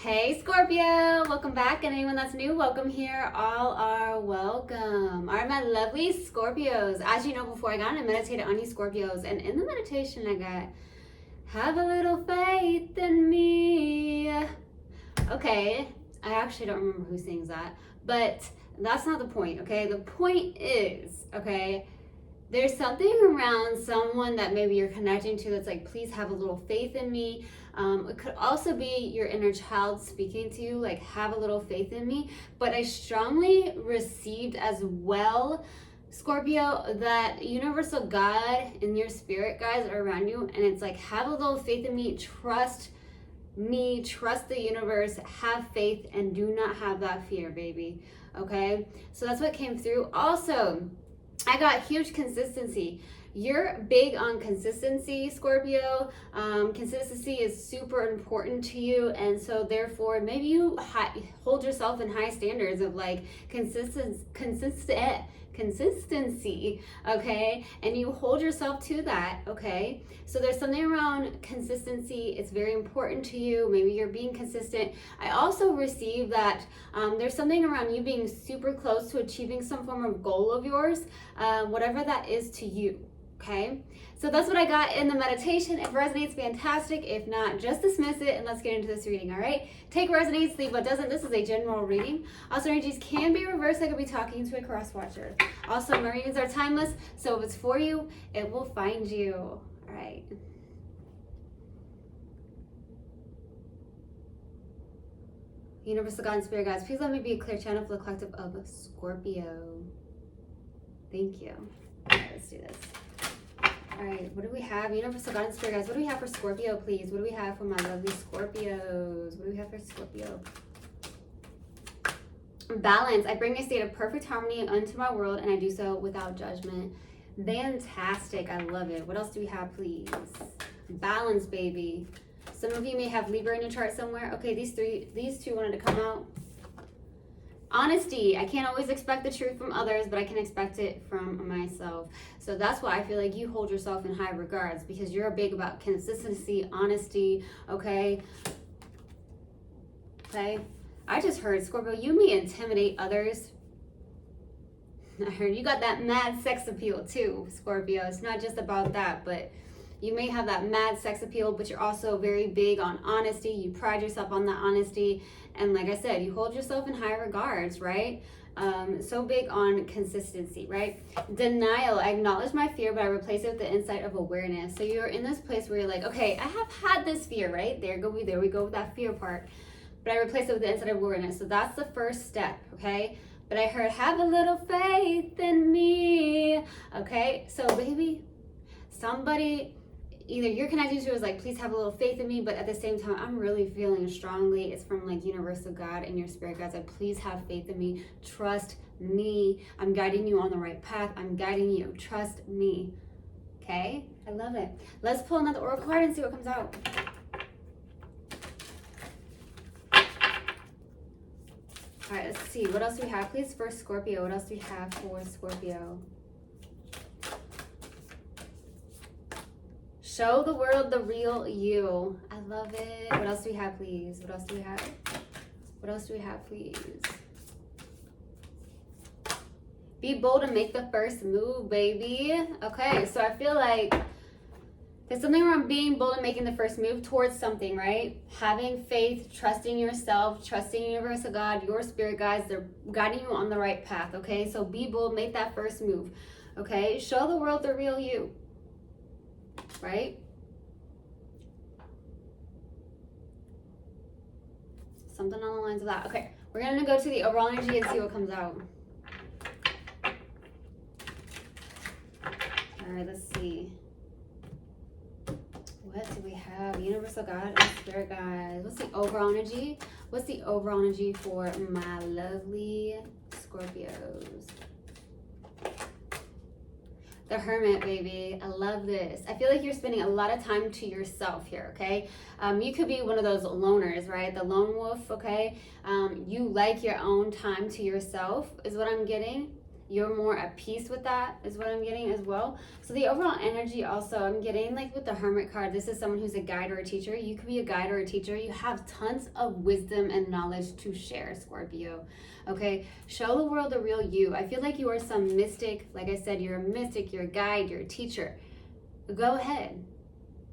Hey Scorpio, welcome back, and anyone that's new, welcome here. All are welcome. All right, my lovely Scorpios. As you know, before I got to meditate on you Scorpios, and in the meditation I got, have a little faith in me. Okay, I actually don't remember who sings that, but that's not the point, okay? The point is, okay, there's something around someone that maybe you're connecting to that's like, please have a little faith in me. It could also be your inner child speaking to you, like, have a little faith in me. But I strongly received as well, Scorpio, that universal God and your spirit guides are around you. And it's like, have a little faith in me, trust the universe, have faith, and do not have that fear, baby. Okay? So that's what came through. Also, I got huge consistency. You're big on consistency, Scorpio. Consistency is super important to you, and so therefore maybe you hold yourself in high standards of like consistency, okay? And you hold yourself to that, okay? So there's something around consistency. It's very important to you. Maybe you're being consistent. I also received that there's something around you being super close to achieving some form of goal of yours, whatever that is to you. Okay, so that's what I got in the meditation. If it resonates, fantastic. If not, just dismiss it and let's get into this reading, all right? Take what resonates, leave what doesn't. This is a general reading. Also, energies can be reversed. I could be talking to a cross watcher. Also, my readings are timeless, so if it's for you, it will find you. All right. Universal God and Spirit Guides, please let me be a clear channel for the collective of Scorpio. Thank you. All right, let's do this. All right, what do we have? Universal God and Spirit Guides, what do we have for Scorpio, please? What do we have for my lovely Scorpios? What do we have for Scorpio? Balance. I bring a state of perfect harmony unto my world, and I do so without judgment. Fantastic. I love it. What else do we have, please? Balance, baby. Some of you may have Libra in your chart somewhere. Okay, these two wanted to come out. Honesty. I can't always expect the truth from others, but I can expect it from myself. So that's why I feel like you hold yourself in high regards, because you're big about consistency, honesty, okay? Okay? I just heard, Scorpio, you may intimidate others. I heard you got that mad sex appeal too, Scorpio. It's not just about that, but you may have that mad sex appeal, but you're also very big on honesty. You pride yourself on that honesty. And like I said, you hold yourself in high regards, right? So big on consistency, right? Denial. I acknowledge my fear, but I replace it with the insight of awareness. So you're in this place where you're like, okay, I have had this fear, right? There we go with that fear part. But I replace it with the insight of awareness. So that's the first step, okay? But I heard, have a little faith in me, okay? So baby, somebody, either you're connected to is like, please have a little faith in me, but at the same time, I'm really feeling strongly, it's from like universal God and your spirit guides, like, please have faith in me, trust me, I'm guiding you on the right path, I'm guiding you, trust me. Okay, I love it. Let's pull another oracle card and see what comes out. All right, let's see, what else do we have, please, for Scorpio? What else do we have for Scorpio? Show the world the real you. I love it. What else do we have, please? What else do we have? What else do we have, please? Be bold and make the first move, baby. Okay, so I feel like there's something around being bold and making the first move towards something, right? Having faith, trusting yourself, trusting universal God, your spirit guides, they're guiding you on the right path, okay? So be bold, make that first move, okay? Show the world the real you. Right? Something on the lines of that. Okay, we're going to go to the overall energy and see what comes out. All right, let's see. What do we have? Universal God and Spirit Guides. What's the overall energy? What's the overall energy for my lovely Scorpios? The Hermit, baby. I love this. I feel like you're spending a lot of time to yourself here, okay? You could be one of those loners, right? The lone wolf, okay? You like your own time to yourself is what I'm getting. you're more at peace with that, is what I'm getting as well. So the overall energy also, I'm getting like with the Hermit card, this is someone who's a guide or a teacher. You could be a guide or a teacher. You have tons of wisdom and knowledge to share, Scorpio. Okay, show the world the real you. I feel like you are some mystic. Like I said, you're a mystic, you're a guide, you're a teacher. Go ahead.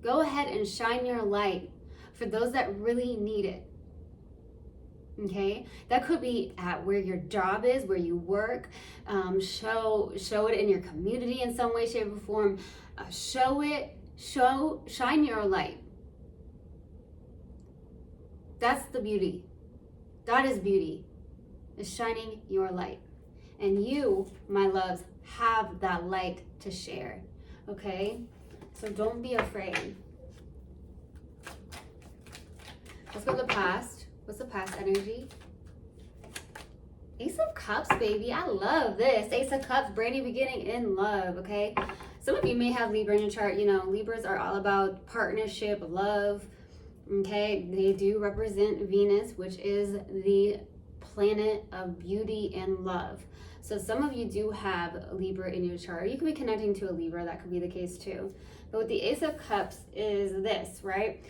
Go ahead and shine your light for those that really need it. Okay, that could be at where your job is, where you work. Show it in your community in some way, shape, or form. Shine your light. That's the beauty. That is beauty, is shining your light. And you, my loves, have that light to share. Okay, so don't be afraid. Let's go to the past. What's the past energy? Ace of Cups, baby. I love this. Ace of Cups, brand new beginning in love, okay? Some of you may have Libra in your chart. You know, Libras are all about partnership, love, okay? They do represent Venus, which is the planet of beauty and love. So some of you do have Libra in your chart. You could be connecting to a Libra. That could be the case too. But with the Ace of Cups is this, right?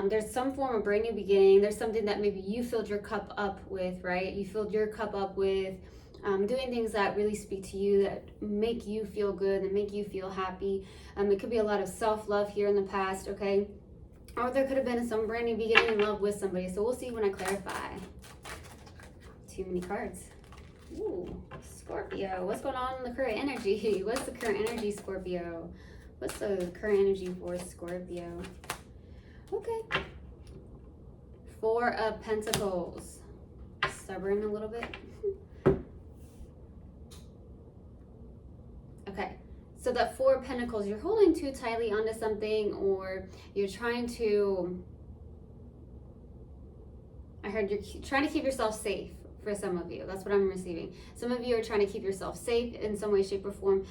There's some form of brand new beginning. There's something that maybe you filled your cup up with, right? You filled your cup up with doing things that really speak to you, that make you feel good, that make you feel happy. It could be a lot of self-love here in the past, okay? Or there could have been some brand new beginning in love with somebody. So we'll see when I clarify. Too many cards. Ooh, Scorpio. What's going on in the current energy? What's the current energy, Scorpio? What's the current energy for Scorpio? Okay. Four of Pentacles. Stubborn a little bit. Okay. So that Four of Pentacles, you're holding too tightly onto something, or you're trying to, I heard you're trying to keep yourself safe. For some of you, that's what I'm receiving. Some of you are trying to keep yourself safe in some way, shape, or form.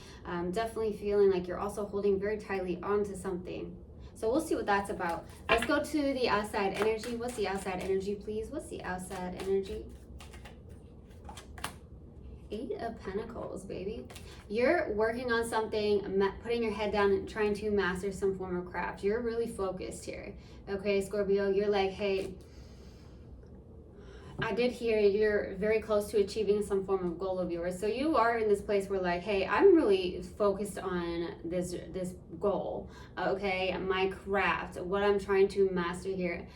Definitely feeling like you're also holding very tightly onto something. So we'll see what that's about. Let's go to the outside energy. What's the outside energy, please? What's the outside energy? Eight of Pentacles, baby. You're working on something, putting your head down and trying to master some form of craft. You're really focused here. Okay, Scorpio, you're like, hey, I did hear you're very close to achieving some form of goal of yours. So you are in this place where like, hey, I'm really focused on this goal, okay? My craft, what I'm trying to master here.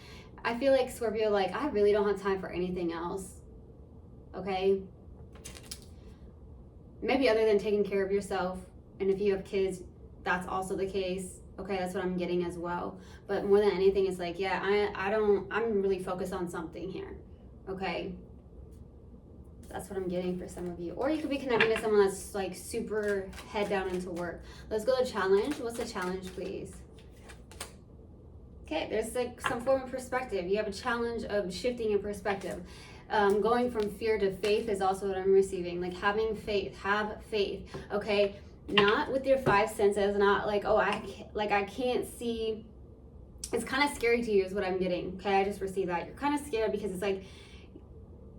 I feel like, Scorpio, like, I really don't have time for anything else, okay? Maybe other than taking care of yourself. And if you have kids, that's also the case. Okay, that's what I'm getting as well. But more than anything, it's like, yeah, I'm really focused on something here. Okay, that's what I'm getting for some of you. Or you could be connecting to someone that's like super head down into work. Let's go to challenge. What's the challenge, please? Okay, there's like some form of perspective. You have a challenge of shifting your perspective. Going from fear to faith is also what I'm receiving. Like having faith, have faith. Okay, not with your five senses, not like, oh, I can't see. It's kind of scary to you is what I'm getting. Okay, I just received that. You're kind of scared because it's like,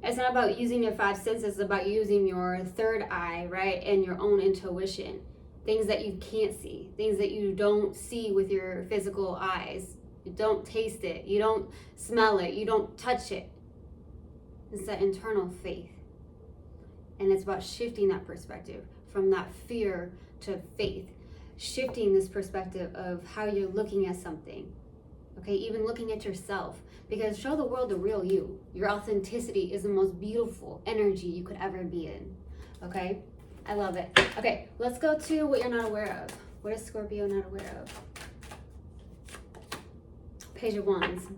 it's not about using your five senses, it's about using your third eye, right? And your own intuition. Things that you can't see, things that you don't see with your physical eyes. You don't taste it, you don't smell it, you don't touch it. It's that internal faith. And it's about shifting that perspective from that fear to faith. Shifting this perspective of how you're looking at something. Okay, even looking at yourself. Because show the world the real you. Your authenticity is the most beautiful energy you could ever be in. Okay? I love it. Okay, let's go to what you're not aware of. What is Scorpio not aware of? Page of Wands.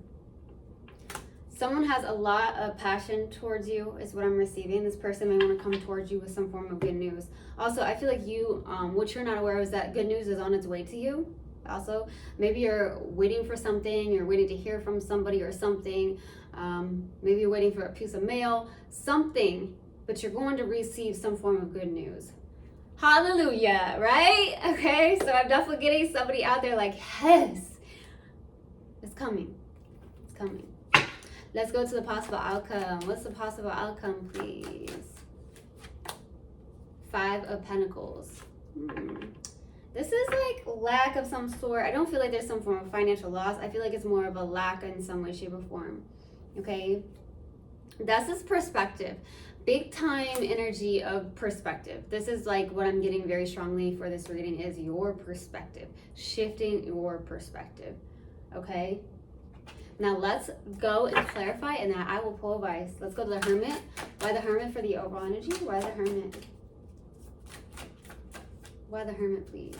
Someone has a lot of passion towards you is what I'm receiving. This person may want to come towards you with some form of good news. Also, I feel like you, what you're not aware of is that good news is on its way to you. Also, maybe you're waiting for something, you're waiting to hear from somebody or something. Maybe you're waiting for a piece of mail, something, but you're going to receive some form of good news. Hallelujah, right? Okay, so I'm definitely getting somebody out there like, yes, it's coming. It's coming. Let's go to the possible outcome. What's the possible outcome, please? Five of Pentacles. This is like lack of some sort. I don't feel like there's some form of financial loss. I feel like it's more of a lack in some way, shape, or form. Okay? That's this perspective. Big time energy of perspective. This is like what I'm getting very strongly for this reading is your perspective. Shifting your perspective. Okay? Now let's go and clarify, and then I will pull advice. Let's go to the Hermit. Why the Hermit for the overall energy? Why the Hermit? Why the Hermit, please?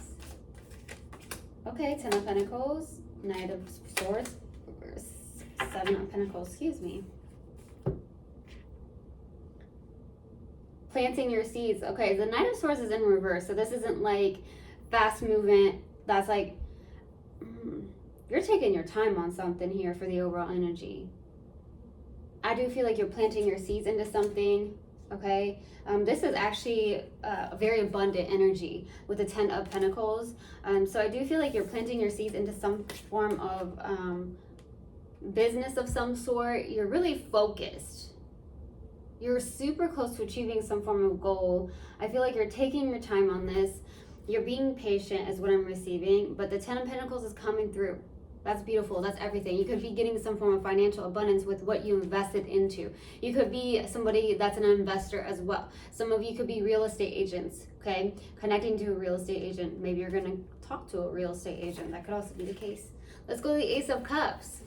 Okay, Ten of Pentacles, Knight of Swords, Seven of Pentacles, excuse me. Planting your seeds. Okay, the Knight of Swords is in reverse, so this isn't like fast movement. That's like, you're taking your time on something here for the overall energy. I do feel like you're planting your seeds into something, okay? This is actually a very abundant energy with the Ten of Pentacles. So I do feel like you're planting your seeds into some form of business of some sort. You're really focused. You're super close to achieving some form of goal. I feel like you're taking your time on this. You're being patient is what I'm receiving, but the Ten of Pentacles is coming through. That's beautiful. That's everything. You could be getting some form of financial abundance with what you invested into. You could be somebody that's an investor as well. Some of you could be real estate agents, okay? Connecting to a real estate agent. Maybe you're going to talk to a real estate agent. That could also be the case. Let's go to the Ace of Cups.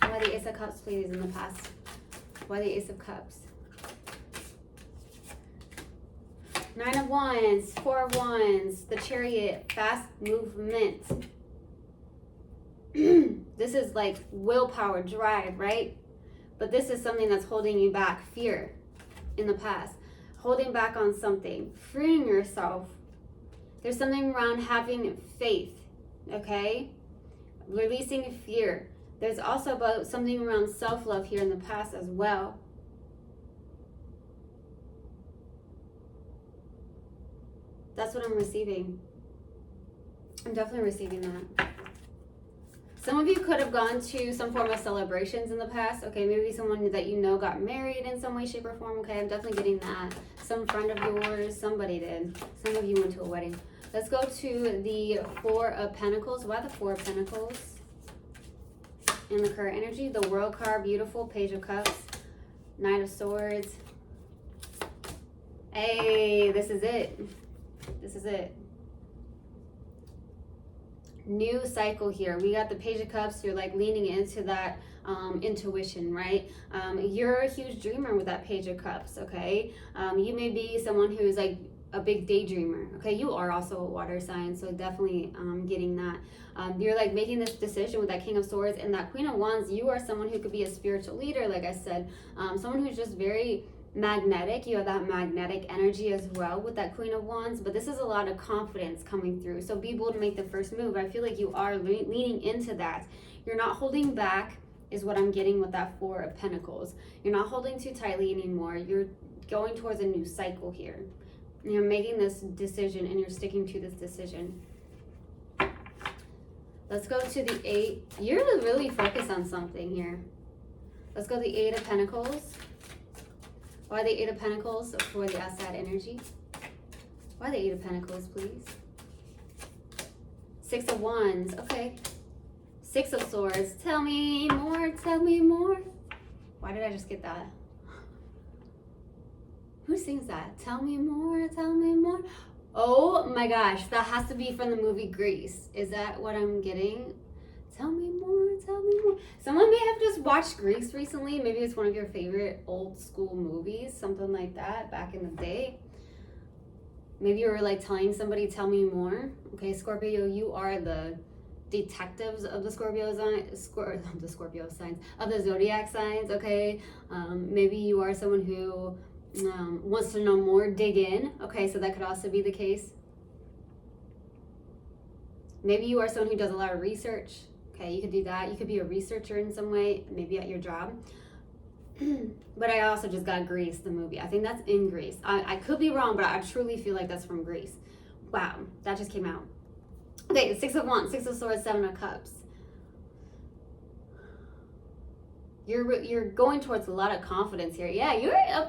Why the Ace of Cups, please, in the past? Why the Ace of Cups? Nine of Wands, Four of Wands, the Chariot, fast movement. This is like willpower, drive, right? But this is something that's holding you back. Fear in the past. Holding back on something. Freeing yourself. There's something around having faith, okay? Releasing fear. There's also about something around self-love here in the past as well. That's what I'm receiving. I'm definitely receiving that. Some of you could have gone to some form of celebrations in the past. Okay, maybe someone that you know got married in some way, shape, or form. Okay, I'm definitely getting that. Some friend of yours, somebody did. Some of you went to a wedding. Let's go to the Four of Pentacles. Why the Four of Pentacles? In the current energy, the World card, beautiful. Page of Cups, Knight of Swords. Hey, this is it. This is it. New cycle here. We got the Page of Cups. You're like leaning into that intuition, right? You're a huge dreamer with that Page of Cups, okay? You may be someone who's like a big daydreamer, okay? You are also a water sign, so definitely getting that. You're like making this decision with that King of Swords and that Queen of Wands. You are someone who could be a spiritual leader, like I said, someone who's just very magnetic. You have that magnetic energy as well with that Queen of Wands, but this is a lot of confidence coming through. So be able to make the first move. I feel like you are leaning into that. You're not holding back is what I'm getting with that Four of Pentacles. You're not holding too tightly anymore. You're going towards a new cycle here. You're making this decision and you're sticking to this decision. Let's go to the Eight. You're really focused on something here. Let's go to the Eight of Pentacles. Why the Eight of Pentacles for the outside energy? Why the Eight of Pentacles, please? Six of Wands. Okay. Six of Swords. Tell me more. Tell me more. Why did I just get that? Who sings that? Tell me more. Tell me more. Oh my gosh. That has to be from the movie Grease. Is that what I'm getting? Tell me more, tell me more. Someone may have just watched Grease recently. Maybe it's one of your favorite old school movies, something like that, back in the day. Maybe you were like telling somebody, tell me more. Okay, Scorpio, you are the detectives of the Scorpio signs, of the zodiac signs, okay? Maybe you are someone who wants to know more, dig in. Okay, so that could also be the case. Maybe you are someone who does a lot of research. Okay, you could do that. You could be a researcher in some way, maybe at your job. But I also just got Grease, the movie. I think that's in Grease. I could be wrong, but I truly feel like that's from Grease. Wow, that just came out. Okay, Six of Wands, Six of Swords, Seven of Cups. You're going towards a lot of confidence here. Yeah,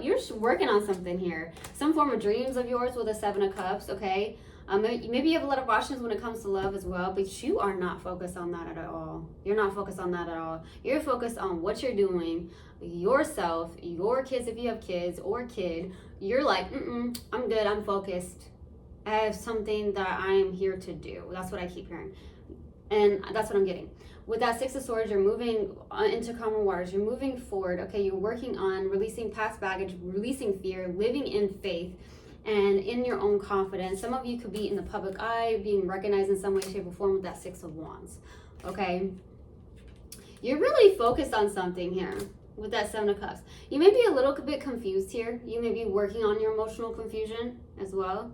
you're working on something here. Some form of dreams of yours with a Seven of Cups, okay? Maybe you have a lot of options when it comes to love as well, but you are not focused on that at all. You're not focused on that at all. You're focused on what you're doing, yourself, your kids if you have kids or kid. You're like, I'm good, I'm focused. I have something that I am here to do. That's what I keep hearing. And that's what I'm getting. With that Six of Swords, you're moving into calmer waters. You're moving forward. Okay, you're working on releasing past baggage, releasing fear, living in faith, and in your own confidence. Some of you could be in the public eye, being recognized in some way, shape, or form with that Six of Wands. Okay, you're really focused on something here with that Seven of Cups. You may be a little bit confused here. You may be working on your emotional confusion as well.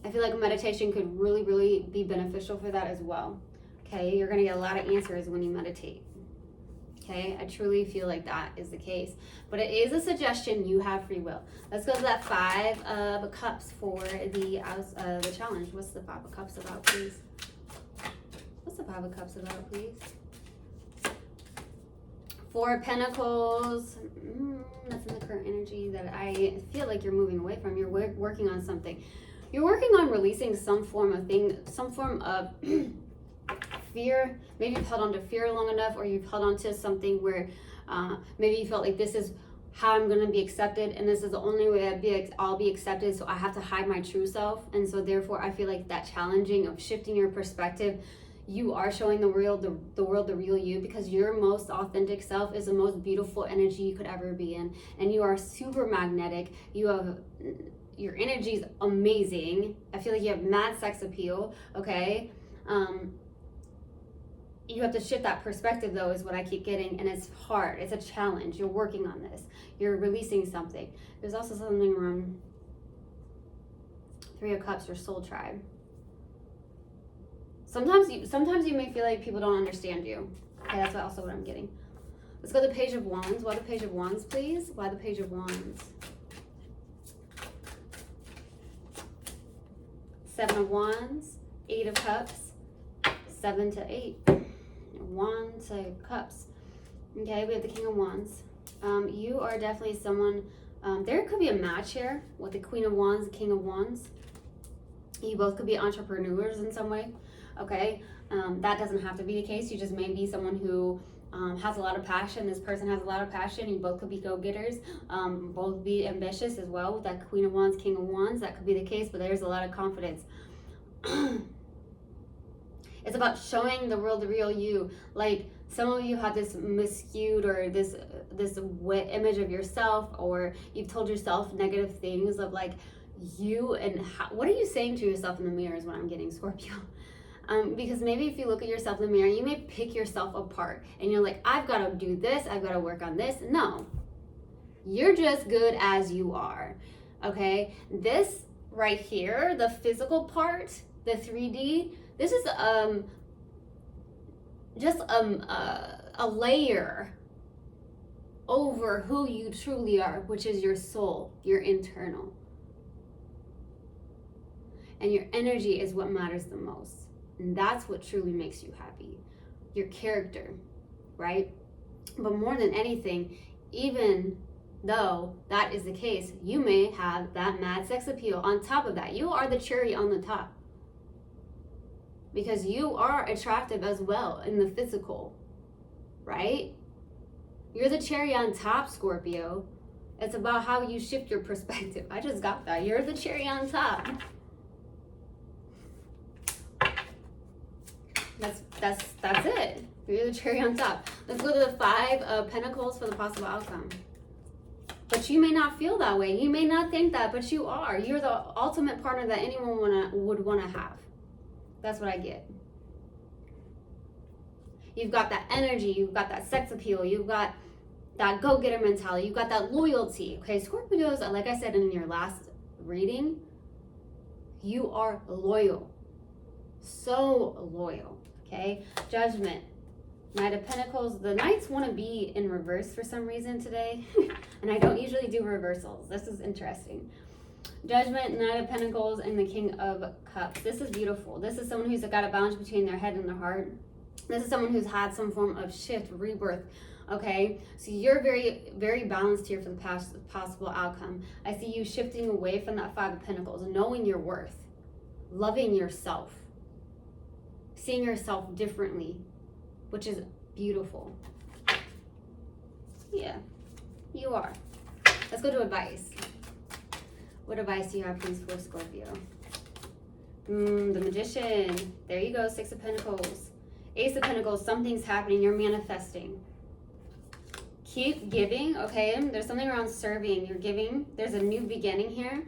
I feel like meditation could really, really be beneficial for that as well. Okay, you're going to get a lot of answers when you meditate. Okay, I truly feel like that is the case. But it is a suggestion. You have free will. Let's go to that Five of Cups for the challenge. What's the Five of Cups about, please? What's the Five of Cups about, please? Four of Pentacles. That's in the current energy that I feel like you're moving away from. You're working on something. You're working on releasing some form of fear. Maybe you've held on to fear long enough, or you've held on to something where maybe you felt like this is how I'm going to be accepted, and this is the only way I'll be accepted, so I have to hide my true self. And so therefore I feel like that challenging of shifting your perspective, you are showing the world the real you, because your most authentic self is the most beautiful energy you could ever be in, and you are super magnetic. Your energy is amazing. I feel like you have mad sex appeal, okay? You have to shift that perspective, though, is what I keep getting, and it's hard. It's a challenge. You're working on this. You're releasing something. There's also something around Three of Cups or Soul Tribe. Sometimes you may feel like people don't understand you. Okay, that's also what I'm getting. Let's go to the Page of Wands. Why the Page of Wands, please? Why the Page of Wands? Seven of Wands, Eight of Cups, 7 to 8. Wands to Cups. Okay, we have the King of Wands. You are definitely someone, there could be a match here with the Queen of Wands, the King of Wands. You both could be entrepreneurs in some way, okay? That doesn't have to be the case. You just may be someone who has a lot of passion. This person has a lot of passion. You both could be go-getters, both be ambitious as well with that Queen of Wands, King of Wands. That could be the case, but there's a lot of confidence. It's about showing the world the real you. Like, some of you have this miscued or this image of yourself, or you've told yourself negative things of like you, and what are you saying to yourself in the mirror is what I'm getting, Scorpio. Because maybe if you look at yourself in the mirror, you may pick yourself apart and you're like, I've got to do this, I've got to work on this. No, you're just good as you are. Okay, this right here, the physical part, the 3D, this is just a layer over who you truly are, which is your soul, your internal. And your energy is what matters the most. And that's what truly makes you happy. Your character, right? But more than anything, even though that is the case, you may have that mad sex appeal on top of that. You are the cherry on the top. Because you are attractive as well in the physical, right? You're the cherry on top, Scorpio. It's about how you shift your perspective. I just got that. You're the cherry on top. That's it. You're the cherry on top. Let's go to the Five of Pentacles for the possible outcome. But you may not feel that way. You may not think that, but you are. You're the ultimate partner that anyone would want to have. That's what I get. You've got that energy. You've got that sex appeal. You've got that go-getter mentality. You've got that loyalty. Okay, Scorpios, like I said in your last reading, you are loyal. So loyal. Okay, Judgment. Knight of Pentacles. The Knights want to be in reverse for some reason today. And I don't usually do reversals. This is interesting. Judgment, Knight of Pentacles, and the King of Cups. This is beautiful. This is someone who's got a balance between their head and their heart. This is someone who's had some form of shift, rebirth, Okay, so you're very, very balanced here for the possible outcome. I see you shifting away from that Five of Pentacles, knowing your worth, loving yourself, seeing yourself differently, which is beautiful. Yeah, you are. Let's go to advice. What advice do you have, please, for Scorpio? The Magician. There you go, Six of Pentacles. Ace of Pentacles, something's happening. You're manifesting. Keep giving, okay? There's something around serving. You're giving. There's a new beginning here.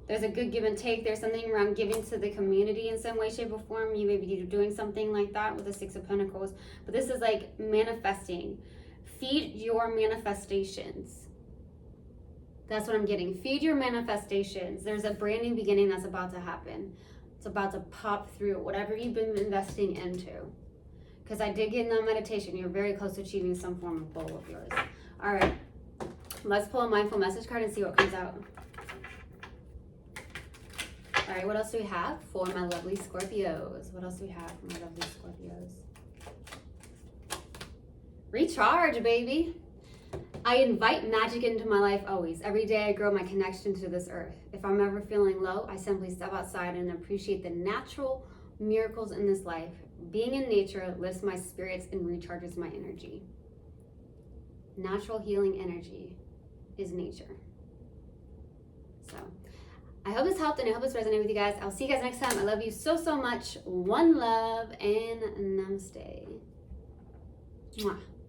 There's a good give and take. There's something around giving to the community in some way, shape, or form. You maybe you're doing something like that with the Six of Pentacles. But this is like manifesting. Feed your manifestations. That's what I'm getting. Feed your manifestations. There's a brand new beginning that's about to happen. It's about to pop through whatever you've been investing into. Because I did get in that meditation. You're very close to achieving some form of goal of yours. All right. Let's pull a mindful message card and see what comes out. All right. What else do we have for my lovely Scorpios? What else do we have for my lovely Scorpios? Recharge, baby. I invite magic into my life always. Every day I grow my connection to this earth. If I'm ever feeling low, I simply step outside and appreciate the natural miracles in this life. Being in nature lifts my spirits and recharges my energy. Natural healing energy is nature. So I hope this helped and I hope this resonated with you guys. I'll see you guys next time. I love you so, so much. One love and namaste. Mwah.